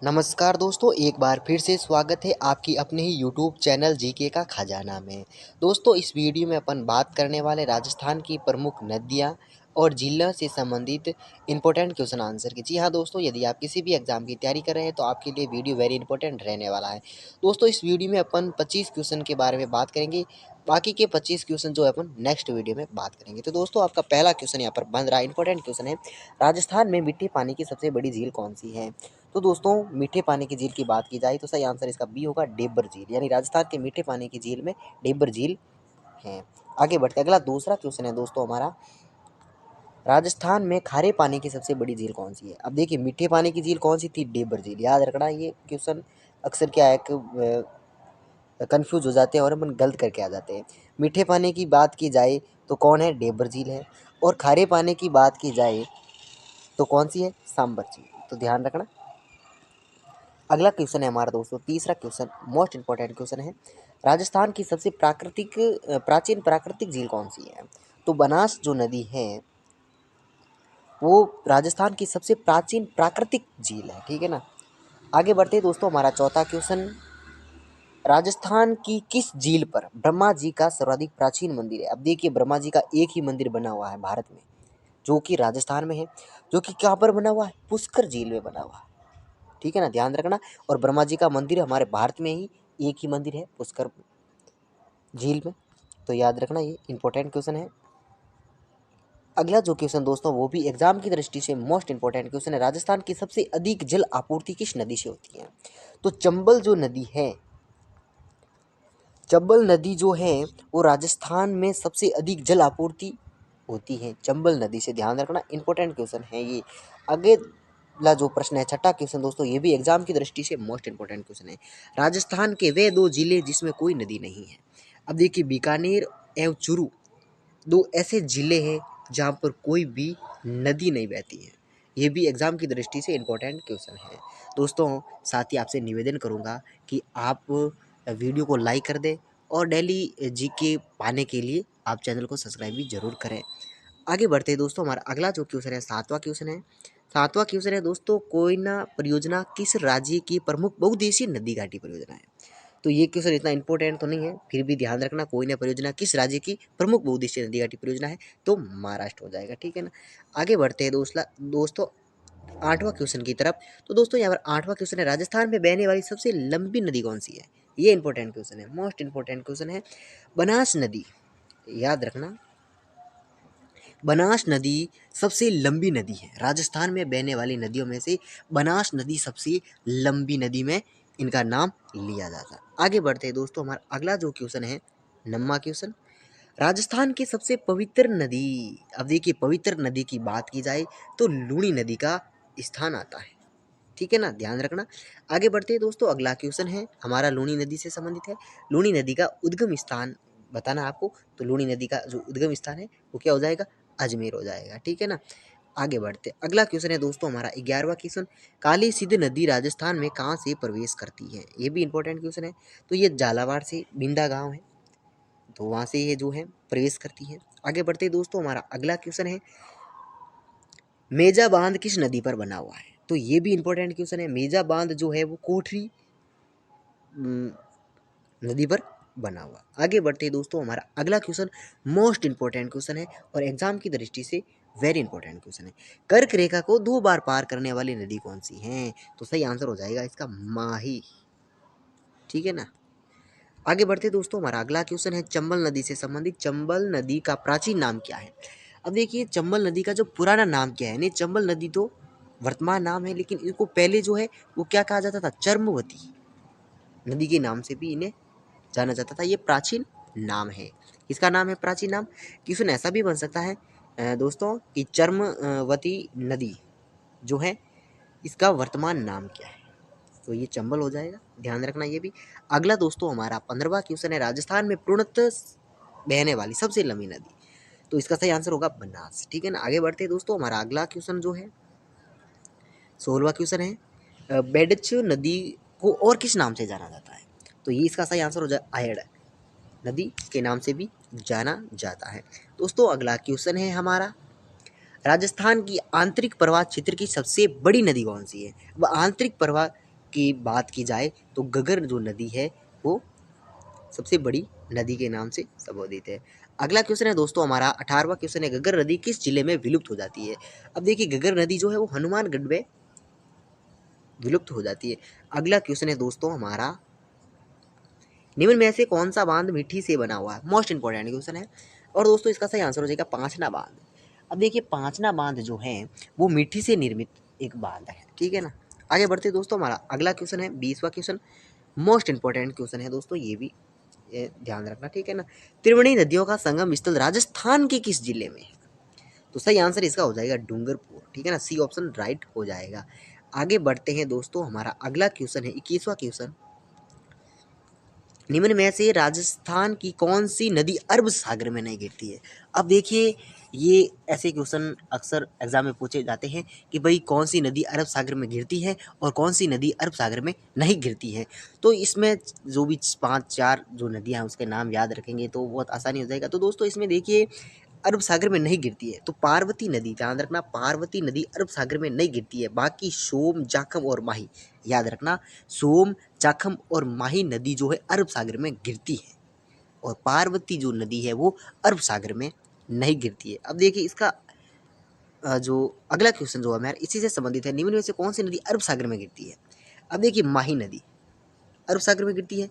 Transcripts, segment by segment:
नमस्कार दोस्तों, एक बार फिर से स्वागत है आपकी अपने ही यूट्यूब चैनल जीके का खजाना में। दोस्तों, इस वीडियो में अपन बात करने वाले राजस्थान की प्रमुख नदियाँ और झीलों से संबंधित इम्पोर्टेंट क्वेश्चन आंसर की। जी हाँ दोस्तों, यदि आप किसी भी एग्जाम की तैयारी कर रहे हैं तो आपके लिए वीडियो वेरी इंपॉर्टेंट रहने वाला है। दोस्तों, इस वीडियो में अपन 25 क्वेश्चन के बारे में बात करेंगे। बाकी के 25 क्वेश्चन जो है अपन नेक्स्ट वीडियो में बात करेंगे। तो दोस्तों, आपका पहला क्वेश्चन यहाँ पर बन रहा है, इंपॉर्टेंट क्वेश्चन है, राजस्थान में मीठे पानी की सबसे बड़ी झील कौन सी है? तो दोस्तों, मीठे पानी की झील की बात की जाए तो सही आंसर इसका बी होगा, डेबर झील। यानी राजस्थान के मीठे पानी की झील में डेबर झील है। आगे बढ़ते अगला दूसरा क्वेश्चन है दोस्तों हमारा, राजस्थान में खारे पानी की सबसे बड़ी झील कौन सी है? अब देखिए, मीठे पानी की झील कौन सी थी? डेबर झील। याद रखना, ये क्वेश्चन अक्सर क्या है कि कंफ्यूज हो जाते हैं और अपन गलत करके आ जाते हैं। मीठे पानी की बात की जाए तो कौन है? डेबर झील है। और खारे पानी की बात की जाए तो कौन सी है? सांबर झील। तो ध्यान रखना। अगला क्वेश्चन है हमारा दोस्तों, तीसरा क्वेश्चन मोस्ट इंपॉर्टेंट क्वेश्चन है, राजस्थान की सबसे प्राचीन प्राकृतिक झील कौन सी है? तो बनास जो नदी है वो राजस्थान की सबसे प्राचीन प्राकृतिक झील है। ठीक है ना। आगे बढ़ते हैं दोस्तों, हमारा चौथा क्वेश्चन, राजस्थान की किस झील पर ब्रह्मा जी का सर्वाधिक प्राचीन मंदिर है? अब देखिए, ब्रह्मा जी का एक ही मंदिर बना हुआ है भारत में, जो कि राजस्थान में है, जो कि कहाँ पर बना हुआ है? पुष्कर झील में बना हुआ है। ठीक है ना, ध्यान रखना। और ब्रह्मा जी का मंदिर हमारे भारत में ही एक ही मंदिर है, पुष्कर झील में। तो याद रखना, ये इंपॉर्टेंट क्वेश्चन है। अगला जो क्वेश्चन दोस्तों, वो भी एग्जाम की दृष्टि से मोस्ट इंपॉर्टेंट क्वेश्चन है, राजस्थान की सबसे अधिक जल आपूर्ति किस नदी से होती है? तो चंबल जो नदी है, चंबल नदी जो है वो राजस्थान में सबसे अधिक जल आपूर्ति होती है चंबल नदी से। ध्यान रखना, इंपॉर्टेंट क्वेश्चन है ये। अगला जो प्रश्न है, छठा क्वेश्चन दोस्तों, ये भी एग्जाम की दृष्टि से मोस्ट इंपॉर्टेंट क्वेश्चन है, राजस्थान के वे दो जिले जिसमें कोई नदी नहीं है। अब देखिए, बीकानेर एवं चूरू दो ऐसे जिले हैं जहाँ पर कोई भी नदी नहीं बहती है। ये भी एग्जाम की दृष्टि से इंपॉर्टेंट क्वेश्चन है दोस्तों। साथ ही आपसे निवेदन करूँगा कि आप वीडियो को लाइक कर दें और डेली जीके पाने के लिए आप चैनल को सब्सक्राइब भी जरूर करें। आगे बढ़ते हैं दोस्तों, हमारा अगला जो क्वेश्चन है, सातवां क्वेश्चन है। सातवां क्वेश्चन है दोस्तों, कोयना परियोजना किस राज्य की प्रमुख बहुउद्देशीय नदी घाटी परियोजना है? तो ये क्वेश्चन इतना इंपॉर्टेंट तो नहीं है, फिर भी ध्यान रखना, कोयना परियोजना किस राज्य की प्रमुख बहुउद्देशीय नदी घाटी परियोजना है? तो महाराष्ट्र हो जाएगा। ठीक है ना। आगे बढ़ते हैं दोस्तों आठवां क्वेश्चन की तरफ। तो दोस्तों, यहाँ पर आठवां क्वेश्चन है, राजस्थान में बहने वाली सबसे लंबी नदी कौन सी है? ये इंपॉर्टेंट क्वेश्चन है, मोस्ट इंपॉर्टेंट क्वेश्चन है, बनास नदी। याद रखना, बनास नदी सबसे लंबी नदी है, राजस्थान में बहने वाली नदियों में से बनास नदी सबसे लंबी नदी में इनका नाम लिया जाता है। आगे बढ़ते हैं दोस्तों, हमारा अगला जो क्वेश्चन है, नौवां क्वेश्चन, राजस्थान की सबसे पवित्र नदी। अब देखिए, पवित्र नदी की बात की जाए तो लूनी नदी का स्थान आता है। ठीक है ना, ध्यान रखना। आगे बढ़ते हैं दोस्तों, अगला क्वेश्चन है हमारा लूनी नदी से संबंधित है, लूनी नदी का उद्गम स्थान बताना आपको। तो लूनी नदी का जो उद्गम स्थान है वो क्या हो जाएगा? अजमेर हो जाएगा। ठीक है ना। आगे बढ़ते अगला क्वेश्चन है दोस्तों हमारा 11वां क्वेश्चन, काली सिंध नदी राजस्थान में कहाँ से प्रवेश करती है? ये भी इंपॉर्टेंट क्वेश्चन है। तो ये झालावाड़ से बिंदा गांव है, तो वहाँ से ये जो है प्रवेश करती है। आगे बढ़ते दोस्तों, हमारा अगला क्वेश्चन है, मेजा बांध किस नदी पर बना हुआ है? तो ये भी इंपॉर्टेंट क्वेश्चन है। मेजा बांध जो है वो कोठरी नदी पर बना हुआ। आगे बढ़ते हैं दोस्तों, हमारा अगला क्वेश्चन मोस्ट इंपॉर्टेंट क्वेश्चन है और एग्जाम की दृष्टि से वेरी इंपॉर्टेंट क्वेश्चन है, कर्क रेखा को 2 बार पार करने वाली नदी कौन सी है? तो सही आंसर हो जाएगा इसका माही। ठीक है ना। आगे बढ़ते दोस्तों, हमारा अगला क्वेश्चन है चंबल नदी से संबंधित, चंबल नदी का प्राचीन नाम क्या है? अब देखिए, चंबल नदी का जो पुराना नाम क्या है? नहीं, चंबल नदी तो वर्तमान नाम है, लेकिन इनको पहले जो है वो क्या कहा जाता था? चर्मवती नदी के नाम से भी इन्हें जाना जाता था। ये प्राचीन नाम है। किसका नाम है प्राचीन नाम? क्वेश्चन ऐसा भी बन सकता है दोस्तों कि चर्मवती नदी जो है इसका वर्तमान नाम क्या है? तो ये चंबल हो जाएगा, ध्यान रखना ये भी। अगला दोस्तों हमारा 15वां क्वेश्चन है, राजस्थान में पूर्णतः बहने वाली सबसे लंबी नदी। तो इसका सही आंसर होगा बनास। ठीक है ना। आगे बढ़ते हैं दोस्तों, हमारा अगला क्वेश्चन जो है 16वां क्वेश्चन है, बेडच नदी को और किस नाम से जाना जाता है? तो ये इसका सही आंसर हो जाए आयड़ नदी के नाम से भी जाना जाता है। दोस्तों, अगला क्वेश्चन है हमारा, राजस्थान की आंतरिक प्रवाह क्षेत्र की सबसे बड़ी नदी कौन सी है? वह आंतरिक प्रवाह की बात की जाए तो घग्गर जो नदी है वो सबसे बड़ी नदी के नाम से संबोधित है। अगला क्वेश्चन है दोस्तों हमारा 18वां क्वेश्चन है, घग्गर नदी किस जिले में विलुप्त हो जाती है? अब देखिए घग्गर नदी जो है वो हनुमानगढ़ में विलुप्त हो जाती है। अगला क्वेश्चन है दोस्तों हमारा, निम्न में से कौन सा बांध मिट्टी से बना हुआ है? मोस्ट इंपॉर्टेंट क्वेश्चन है। और दोस्तों इसका सही आंसर हो जाएगा पांचना बांध। अब देखिए पांचना बांध जो है वो मिट्टी से निर्मित एक बांध है, ठीक है ना। आगे बढ़ते दोस्तों, हमारा अगला क्वेश्चन है 20वां क्वेश्चन, मोस्ट इंपॉर्टेंट क्वेश्चन है दोस्तों, ये भी ध्यान रखना, ठीक है ना। त्रिवेणी नदियों का संगम स्थल राजस्थान के किस जिले में है? तो सही आंसर इसका हो जाएगा डूंगरपुर, ठीक है ना, सी ऑप्शन राइट हो जाएगा। आगे बढ़ते हैं दोस्तों, हमारा अगला क्वेश्चन है 21वां क्वेश्चन, निम्न में से राजस्थान की कौन सी नदी अरब सागर में नहीं गिरती है? अब देखिए ये ऐसे क्वेश्चन अक्सर एग्जाम में पूछे जाते हैं कि भाई कौन सी नदी अरब सागर में गिरती है और कौन सी नदी अरब सागर में नहीं गिरती है। तो इसमें जो भी 5-4 जो नदियां हैं उसके नाम याद रखेंगे तो बहुत आसानी हो जाएगा। तो दोस्तों इसमें देखिए अरब सागर में नहीं गिरती है तो पार्वती नदी, ध्यान रखना, पार्वती नदी अरब सागर में नहीं गिरती है। बाकी सोम, जाखम और माही, याद रखना, सोम, जाखम और माही नदी जो है अरब सागर में गिरती है और पार्वती जो नदी है वो अरब सागर में नहीं गिरती है। अब देखिए इसका जो अगला क्वेश्चन जो है मेरा इसी से संबंधित है, निम्न में से कौन सी नदी अरब सागर में गिरती है? अब देखिए माही नदी अरब सागर में गिरती है,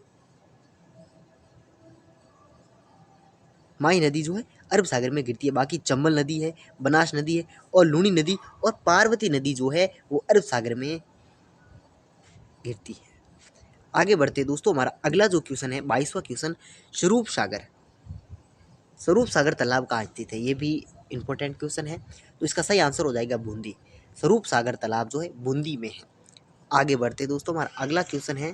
माही नदी जो है अरब सागर में गिरती है। बाकी चंबल नदी है, बनास नदी है और लूनी नदी और पार्वती नदी जो है वो अरब सागर में गिरती है। आगे बढ़ते दोस्तों, हमारा अगला जो क्वेश्चन है 22वां क्वेश्चन, स्वरूप सागर, स्वरूप सागर तालाब कहाँ स्थित है? ये भी इंपॉर्टेंट क्वेश्चन है तो इसका सही आंसर हो जाएगा बूंदी। स्वरूप सागर तालाब जो है बूंदी में है। आगे बढ़ते दोस्तों, हमारा अगला क्वेश्चन है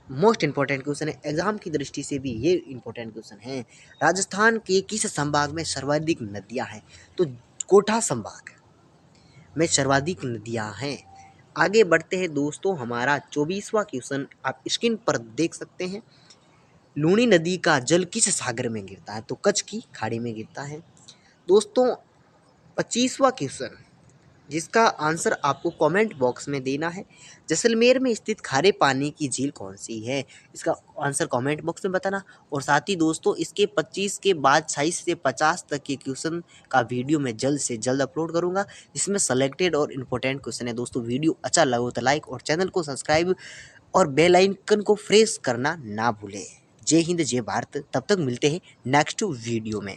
मोस्ट इंपॉर्टेंट क्वेश्चन है, एग्जाम की दृष्टि से भी ये इंपॉर्टेंट क्वेश्चन है, राजस्थान के किस संभाग में सर्वाधिक नदियां हैं? तो कोटा संभाग में सर्वाधिक नदियां हैं। आगे बढ़ते हैं दोस्तों, हमारा 24वां क्वेश्चन आप स्क्रीन पर देख सकते हैं, लूनी नदी का जल किस सागर में गिरता है? तो कच्छ की खाड़ी में गिरता है। दोस्तों 25वां क्वेश्चन जिसका आंसर आपको कमेंट बॉक्स में देना है, जैसलमेर में स्थित खारे पानी की झील कौन सी है? इसका आंसर कमेंट बॉक्स में बताना। और साथ ही दोस्तों इसके 25 के बाद 26 से 50 तक के क्वेश्चन का वीडियो मैं जल्द से जल्द अपलोड करूंगा जिसमें सेलेक्टेड और इम्पोर्टेंट क्वेश्चन है। दोस्तों वीडियो अच्छा लगा तो लाइक और चैनल को सब्सक्राइब और बेल आइकन को प्रेस करना ना भूलें। जय हिंद, जय भारत। तब तक मिलते हैं नेक्स्ट वीडियो में।